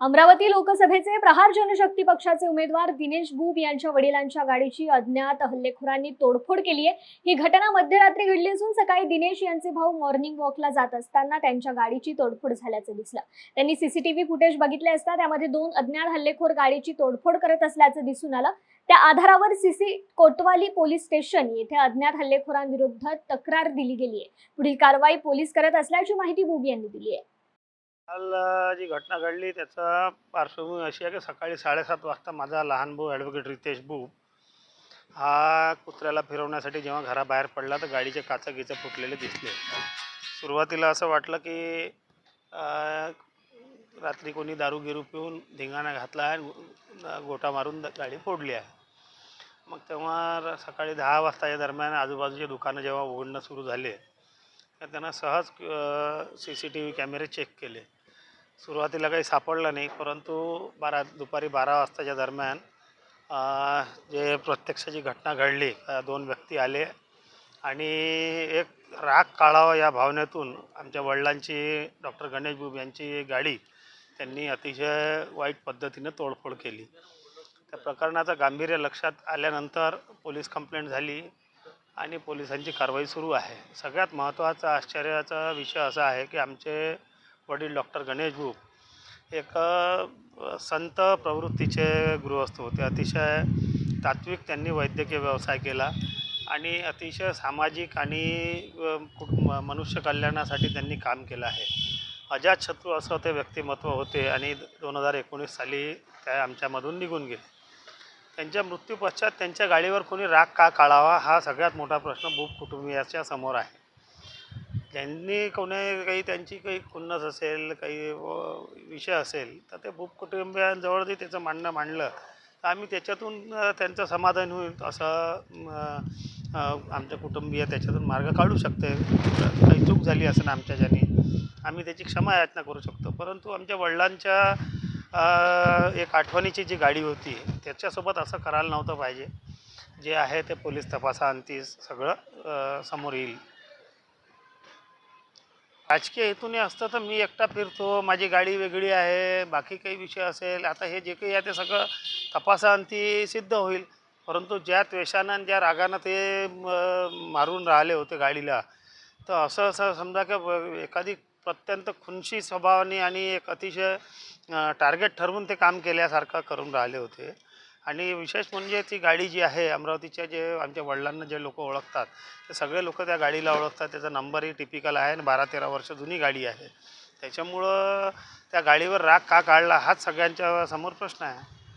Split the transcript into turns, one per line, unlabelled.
अमरावती लोकसभेचे प्रहार जनशक्ती पक्षाचे उमेदवार दिनेश बुब यांच्या वडिलांच्या गाडीची अज्ञात हल्लेखोरांनी तोडफोड केली आहे। ही घटना मध्यरात्री घडली असून सकाळी दिनेश यांचे भाऊ मॉर्निंग वॉकला जात असताना त्यांच्या गाडीची तोडफोड झाल्याचं दिसलं। त्यांनी सीसीटीव्ही फुटेज बघितले असता त्यामध्ये 2 अज्ञात हल्लेखोर गाडीची तोडफोड करत असल्याचं दिसून आलं। त्या आधारावर कोतवाली पोलीस स्टेशन येथे अज्ञात हल्लेखोरांविरुद्ध तक्रार दिली गेली आहे। पुढील कारवाई पोलीस करत असल्याची माहिती बुब यांनी दिली आहे।
काल जी घटना घडली त्याचा पार्श्वभूमी अशी आहे की सकाळी 7:30 वाजता माझा लहान भाऊ ॲडव्होकेट रितेश बुब हा कुत्र्याला फिरवण्यासाठी जेव्हा घराबाहेर पडला तर गाडीचे काचा फुटलेले दिसले। सुरुवातीला असं वाटलं की रात्री कोणी दारू पिऊन धिंगाणा घातला आहे, गोटा मारून गाडी फोडली आहे। मग तेव्हा सकाळी 10 वाजताच्या दरम्यान आजूबाजूचे दुकानं जेव्हा उघडणं सुरू झाले तर त्यांना सहज CCTV कॅमेरे चेक केले। सुरुवातीला काही सापडलं नाही, परंतु दुपारी 12 वाजताच्या दरम्यान जे प्रत्यक्षाची घटना घडली, 2 व्यक्ती आले आणि एक राग काढावा या भावनेतून आमच्या वडिलांची डॉक्टर गणेश बुब यांची गाडी त्यांनी अतिशय वाईट पद्धतीने तोडफोड केली। त्या प्रकरणाचं गांभीर्य लक्षात आल्यानंतर पोलीस कंप्लेंट झाली आणि पोलिसांची कारवाई सुरू आहे। सगळ्यात महत्त्वाचा आश्चर्याचा विषय असा आहे की आमचे वडील डॉक्टर गणेश बुब एक संत प्रवृत्तीचे गृहस्थ होते। अतिशय तात्विक त्यांनी वैद्यकीय व्यवसाय केला आणि अतिशय सामाजिक आणि मनुष्य कल्याणासाठी त्यांनी काम केलं आहे। अजातशत्रू असं ते व्यक्तिमत्व होते आणि 2019 साली त्या आमच्यामधून निघून गेले। त्यांच्या मृत्यूपश्चात त्यांच्या गाडीवर कोणी राग का काढावा हा सगळ्यात मोठा प्रश्न बुब कुटुंबियाच्या समोर आहे। ज्यांनी काही त्यांची काही खुन्नस असेल, काही विषय असेल तर ते बुब कुटुंबियांजवळ जर त्याचं म्हणणं मांडलं तर आम्ही त्याच्यातून त्यांचं समाधान होईल असं आमच्या कुटुंबीय त्याच्यातून मार्ग काढू शकते। काही चूक झाली असेल आमच्याच्याने आम्ही त्याची क्षमा याचना करू शकतो, परंतु आमच्या वडिलांच्या एक आठवणीची जी गाडी होती त्याच्यासोबत असं करायला नव्हतं पाहिजे। जे आहे ते पोलीस तपासाअंती सगळं समोर येईल। राजकीय हेतूने असतं तर मी एकटा फिरतो, माझी गाडी वेगळी आहे, बाकी काही विषय असेल, आता हे जे काही आहे ते सगळं तपासाअंती सिद्ध होईल। परंतु ज्या त्वेषानं आणि ज्या रागानं ते मारून राहिले होते गाडीला, तर असं समजा की एखादी अत्यंत खुनशी स्वभावाने आणि एक अतिशय टार्गेट ठरवून ते काम केल्यासारखं करून राहिले होते। आणि विशेष म्हणजे ती गाडी जी आहे अमरावतीच्या जे आमच्या वडिलांना जे लोक ओळखतात ते सगळे लोक त्या गाडीला ओळखतात। त्याचा नंबरही टिपिकल आहे आणि 12-13 वर्ष जुनी गाडी आहे। त्याच्यामुळं त्या गाडीवर राग का काढला हाच सगळ्यांच्या समोर प्रश्न आहे।